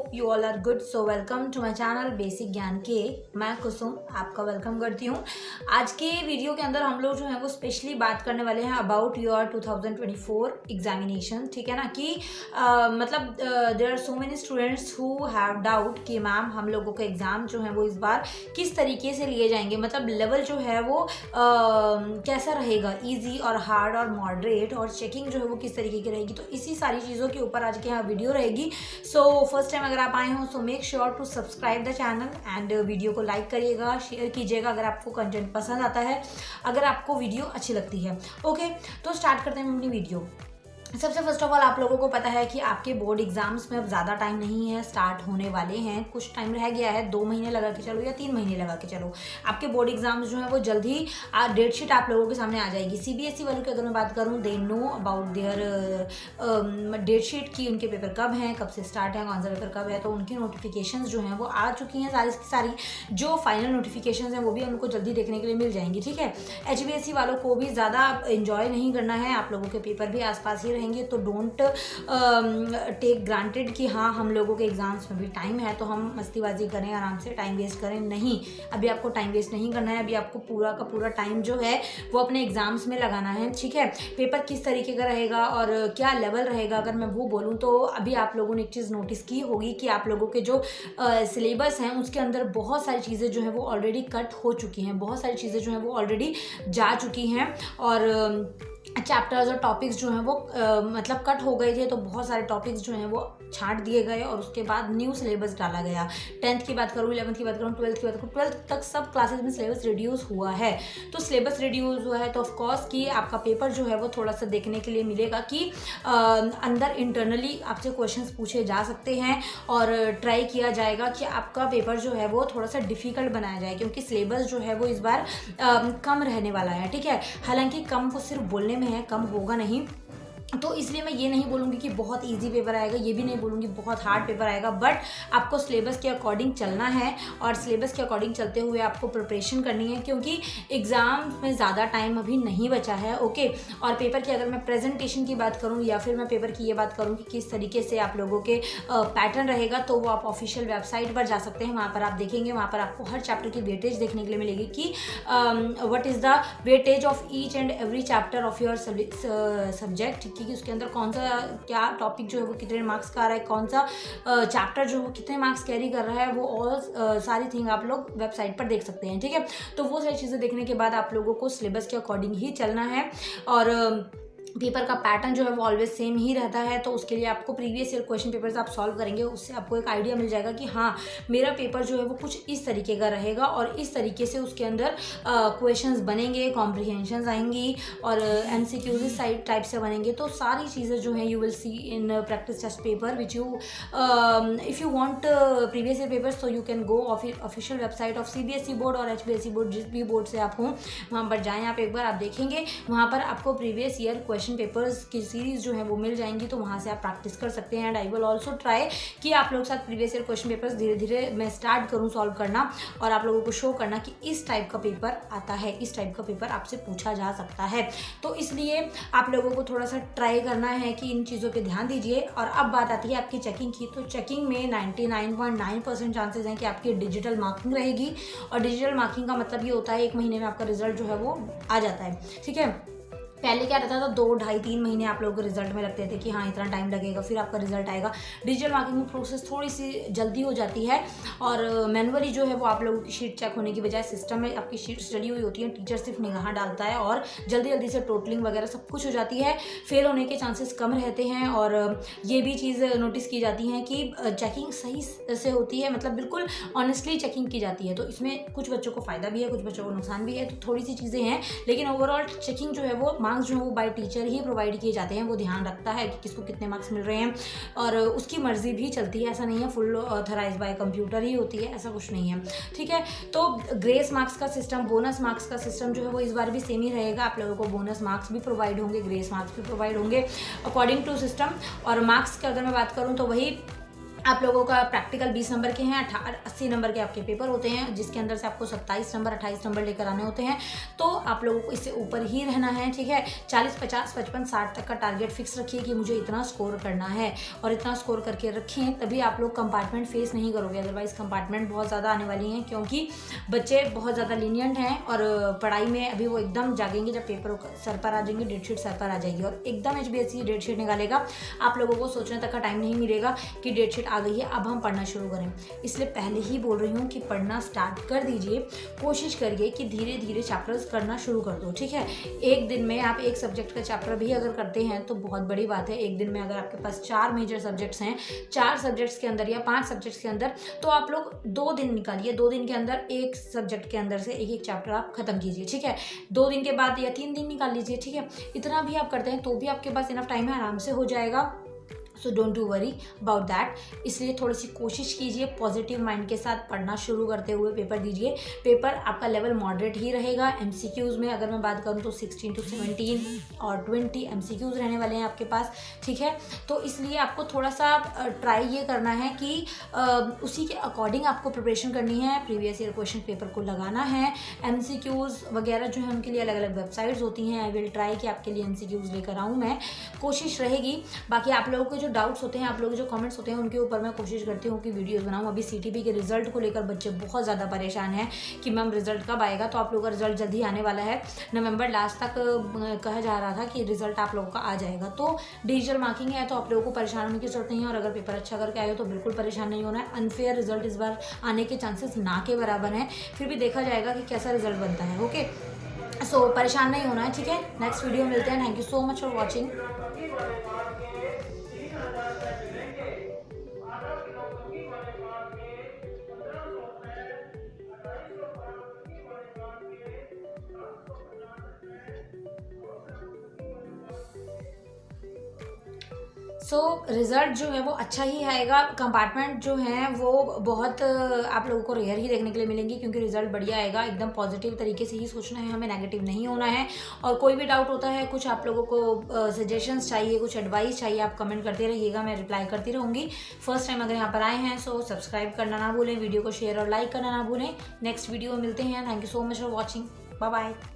Hope you all are good. So welcome to my channel basic ज्ञान के। मैं कुसुम आपका वेलकम करती हूँ। आज के वीडियो के अंदर हम लोग जो है वो स्पेशली बात करने वाले हैं अबाउट योर 2024 एग्जामिनेशन। ठीक है ना कि मतलब there are so many students who have doubt कि मैम हम लोगों का एग्ज़ाम जो है वो इस बार किस तरीके से लिए जाएंगे, मतलब लेवल जो है वो कैसा रहेगा, ईजी और हार्ड और मॉडरेट, और चेकिंग जो है वो किस तरीके की रहेगी। तो इसी सारी चीज़ों के ऊपर आज के यहाँ वीडियो रहेगी। सो फर्स्ट टाइम अगर आप आए हो so make sure to subscribe the channel and video को लाइक करिएगा, शेयर कीजिएगा अगर आपको कंटेंट पसंद आता है, अगर आपको वीडियो अच्छी लगती है। ओके, तो स्टार्ट करते हैं अपनी वीडियो। सबसे फर्स्ट ऑफ ऑल आप लोगों को पता है कि आपके बोर्ड एग्जाम्स में अब ज़्यादा टाइम नहीं है, स्टार्ट होने वाले हैं, कुछ टाइम रह गया है, 2 महीने लगा के चलो या 3 महीने लगा के चलो। आपके बोर्ड एग्जाम्स जो है वो जल्द ही डेट शीट आप लोगों के सामने आ जाएगी। सीबीएसई वालों की अगर मैं बात करूँ, they know about their date sheet की उनके पेपर कब हैं, कब से स्टार्ट है, कौन सा पेपर कब है। तो उनकी नोटिफिकेशन जो हैं वो आ चुकी हैं सारी की सारी। जो फाइनल नोटिफिकेशन हैं वो भी उनको जल्दी देखने के लिए मिल जाएंगी। ठीक है, एचबीएसई वालों को भी ज़्यादा इन्जॉय नहीं करना है, आप लोगों के पेपर भी आसपास ही रहेंगे। तो डोंट टेक ग्रांटेड कि हाँ हम लोगों के एग्जाम्स में भी टाइम है तो हम मस्तीबाजी करें, आराम से टाइम वेस्ट करें। नहीं, अभी आपको टाइम वेस्ट नहीं करना है, अभी आपको पूरा का पूरा टाइम जो है वो अपने एग्जाम्स में लगाना है। ठीक है, पेपर किस तरीके का रहेगा और क्या लेवल रहेगा अगर मैं वो बोलूँ तो अभी आप लोगों ने एक चीज़ नोटिस की होगी कि आप लोगों के जो सिलेबस हैं उसके अंदर बहुत सारी चीज़ें जो है वो ऑलरेडी कट हो चुकी हैं, बहुत सारी चीज़ें जो हैं वो ऑलरेडी जा चुकी हैं और चैप्टर्स और टॉपिक्स जो हैं वो मतलब कट हो गए थे। तो बहुत सारे टॉपिक्स जो हैं वो छांट दिए गए और उसके बाद न्यू सिलेबस डाला गया। 10th की बात करूँ, 11th की बात करूँ, 12th की बात करूँ, 12th तक सब क्लासेस में सिलेबस रिड्यूस हुआ है। तो सिलेबस रिड्यूस हुआ है तो ऑफकोर्स कि आपका पेपर जो है वो थोड़ा सा देखने के लिए मिलेगा कि अंदर इंटरनली आपसे क्वेश्चंस पूछे जा सकते हैं और ट्राई किया जाएगा कि आपका पेपर जो है वो थोड़ा सा डिफ़िकल्ट बनाया जाए, क्योंकि सिलेबस जो है वो इस बार कम रहने वाला है। ठीक है, हालांकि कम वो सिर्फ बोलने में है, कम होगा नहीं। तो इसलिए मैं ये नहीं बोलूँगी कि बहुत इजी पेपर आएगा, ये भी नहीं बोलूँगी बहुत हार्ड पेपर आएगा, बट आपको सिलेबस के अकॉर्डिंग चलना है और सिलेबस के अकॉर्डिंग चलते हुए आपको प्रिपरेशन करनी है, क्योंकि एग्ज़ाम में ज़्यादा टाइम अभी नहीं बचा है। ओके, और पेपर की अगर मैं प्रेजेंटेशन की बात करूँ या फिर मैं पेपर की ये बात करूँ कि किस तरीके से आप लोगों के पैटर्न रहेगा, तो वो आप ऑफिशियल वेबसाइट पर जा सकते हैं, वहाँ पर आप देखेंगे, वहाँ पर आपको हर चैप्टर की वेटेज देखने के लिए मिलेगी कि what is the weightage of each and every chapter of your subject, कि उसके अंदर कौन सा क्या टॉपिक जो है वो कितने मार्क्स का आ रहा है, कौन सा चैप्टर जो है वो कितने मार्क्स कैरी कर रहा है, वो और सारी थिंग आप लोग वेबसाइट पर देख सकते हैं। ठीक है, तो वो सारी चीज़ें देखने के बाद आप लोगों को सिलेबस के अकॉर्डिंग ही चलना है और पेपर का पैटर्न जो है वो ऑलवेज सेम ही रहता है। तो उसके लिए आपको प्रीवियस ईयर क्वेश्चन पेपर्स आप सॉल्व करेंगे, उससे आपको एक आइडिया मिल जाएगा कि हाँ मेरा पेपर जो है वो कुछ इस तरीके का रहेगा और इस तरीके से उसके अंदर क्वेश्चंस बनेंगे, कॉम्प्रिहेंशंस आएंगी और एमसीक्यूज इस टाइप से बनेंगे। तो सारी चीज़ें जो हैं you will see in practice test paper which you if you want previous year papers तो you can go official website of CBSE board और एचबीएसई बोर्ड, जिस भी बोर्ड से आप हों वहाँ पर जाएँ आप, एक बार आप देखेंगे वहाँ पर आपको प्रीवियस ईयर क्वेश्चन पेपर्स की सीरीज जो है वो मिल जाएंगी। तो वहाँ से आप प्रैक्टिस कर सकते हैं and I will also try कि आप लोगों के साथ प्रीवियस ईयर क्वेश्चन पेपर्स धीरे धीरे मैं स्टार्ट करूँ सॉल्व करना और आप लोगों को शो करना कि इस टाइप का पेपर आता है, इस टाइप का पेपर आपसे पूछा जा सकता है। तो इसलिए आप लोगों को थोड़ा सा ट्राई करना है कि इन चीज़ों पर ध्यान दीजिए। और अब बात आती है आपकी चेकिंग की, तो चेकिंग में 99.9% चांसेज हैं कि आपकी डिजिटल मार्किंग रहेगी और डिजिटल मार्किंग का मतलब ये होता है 1 महीने में आपका रिजल्ट जो है वो आ जाता है। ठीक है, पहले क्या रहता था 2, 2.5, 3 महीने आप लोगों को रिजल्ट में लगते थे कि हाँ इतना टाइम लगेगा फिर आपका रिजल्ट आएगा। डिजिटल मार्किंग में प्रोसेस थोड़ी सी जल्दी हो जाती है और मैनुअली जो है वो आप लोगों की शीट चेक होने की बजाय सिस्टम में आपकी शीट्स डली हुई होती हैं, टीचर सिर्फ निगाह डालता है और जल्दी जल्दी से टोटलिंग वगैरह सब कुछ हो जाती है, फेल होने के चांसेस कम रहते हैं। और ये भी चीज़ नोटिस की जाती है कि चेकिंग सही से होती है, मतलब बिल्कुल ऑनेस्टली चेकिंग की जाती है। तो इसमें कुछ बच्चों को फ़ायदा भी है, कुछ बच्चों को नुकसान भी है, तो थोड़ी सी चीज़ें हैं, लेकिन ओवरऑल चेकिंग जो है वो मार्क्स जो है वो बाय टीचर ही प्रोवाइड किए जाते हैं। वो ध्यान रखता है कि किसको कितने मार्क्स मिल रहे हैं और उसकी मर्जी भी चलती है, ऐसा नहीं है फुल ऑथराइज बाय कंप्यूटर ही होती है, ऐसा कुछ नहीं है। ठीक है, तो ग्रेस मार्क्स का सिस्टम, बोनस मार्क्स का सिस्टम जो है वो इस बार भी सेम ही रहेगा। आप लोगों को बोनस मार्क्स भी प्रोवाइड होंगे, ग्रेस मार्क्स भी प्रोवाइड होंगे अकॉर्डिंग टू सिस्टम। और मार्क्स की अगर मैं बात करूँ तो वही आप लोगों का प्रैक्टिकल 20 नंबर के हैं, 80 नंबर के आपके पेपर होते हैं, जिसके अंदर से आपको 27 नंबर 28 नंबर लेकर आने होते हैं। तो आप लोगों को इससे ऊपर ही रहना है, ठीक है। 40 50 55 60 तक का टारगेट फिक्स रखिए कि मुझे इतना स्कोर करना है, और इतना स्कोर करके रखें तभी आप लोग कंपार्टमेंट फेस नहीं करोगे। अदरवाइज कंपार्टमेंट बहुत ज़्यादा आने वाली हैं, क्योंकि बच्चे बहुत ज़्यादा लीनियंट हैं और पढ़ाई में अभी वो एकदम जागेंगे जब पेपर सर पर आ जाएंगे, डेटशीट सर पर आ जाएगी और एकदम HBSC डेटशीट निकालेगा। आप लोगों को सोचने तक का टाइम नहीं मिलेगा कि डेटशीट आ गई है, अब हम पढ़ना शुरू करें। इसलिए पहले ही बोल रही हूँ कि पढ़ना स्टार्ट कर दीजिए। कोशिश करिए कि धीरे धीरे चैप्टर्स करना शुरू कर दो, ठीक है। एक दिन में आप एक सब्जेक्ट का चैप्टर भी अगर करते हैं तो बहुत बड़ी बात है। एक दिन में अगर आपके पास 4 मेजर सब्जेक्ट्स हैं, 4 सब्जेक्ट्स के अंदर या 5 सब्जेक्ट्स के अंदर, तो आप लोग 2 दिन निकालिए। 2 दिन के अंदर एक सब्जेक्ट के अंदर से एक चैप्टर आप खत्म कीजिए, ठीक है। 2 दिन के बाद या 3 दिन निकाल लीजिए, ठीक है। इतना भी आप करते हैं तो भी आपके पास इनफ टाइम है, आराम से हो जाएगा। So don't do worry about that. इसलिए थोड़ी सी कोशिश कीजिए, पॉजिटिव माइंड के साथ पढ़ना शुरू करते हुए पेपर दीजिए। पेपर आपका लेवल मॉडरेट ही रहेगा। MCQs में अगर मैं बात करूँ तो 16 to 17 और 20 MCQs रहने वाले हैं आपके पास, ठीक है। तो इसलिए आपको थोड़ा सा ट्राई ये करना है कि उसी के अकॉर्डिंग आपको प्रिपरेशन करनी है। प्रीवियस ईयर क्वेश्चन पेपर को लगाना है। MCQs वगैरह जो है उनके लिए अलग अलग वेबसाइट्स होती हैं। आई विल ट्राई कि आपके लिए MCQs लेकर आऊँ, मैं कोशिश रहेगी। बाकी आप लोगों के जो डाउट्स होते हैं, आप लोग जो कमेंट्स होते हैं, उनके ऊपर मैं कोशिश करती हूँ कि वीडियोस बनाऊँ। अभी CTP के रिजल्ट को लेकर बच्चे बहुत ज़्यादा परेशान हैं कि मैम रिजल्ट कब आएगा। तो आप लोगों का रिजल्ट जल्दी आने वाला है, नवंबर लास्ट तक कहा जा रहा था कि रिजल्ट आप लोगों का आ जाएगा। तो डिजिटल मार्किंग है, तो आप लोगों को परेशान होने की जरूरत नहीं है। और अगर पेपर अच्छा करके आए हो तो बिल्कुल परेशान नहीं होना है। अनफेयर रिजल्ट इस बार आने के चांसेस ना के बराबर हैं, फिर भी देखा जाएगा कि कैसा रिजल्ट बनता है, ओके। सो परेशान नहीं होना है, ठीक है। नेक्स्ट वीडियो मिलते हैं। Thank you so much for watching. Result जो है वो अच्छा ही आएगा। कंपार्टमेंट जो है वो बहुत आप लोगों को रेयर ही देखने के लिए मिलेंगी, क्योंकि रिज़ल्ट बढ़िया आएगा। एकदम पॉजिटिव तरीके से ही सोचना है हमें, नेगेटिव नहीं होना है। और कोई भी डाउट होता है, कुछ आप लोगों को सजेशंस चाहिए, कुछ एडवाइस चाहिए, आप कमेंट करते रहिएगा, मैं रिप्लाई करती रहूँगी। फर्स्ट टाइम अगर यहाँ पर आए हैं सो सब्सक्राइब करना ना भूलें, वीडियो को शेयर और लाइक करना ना भूलें। नेक्स्ट वीडियो में मिलते हैं। Thank you so much for watching. Bye bye.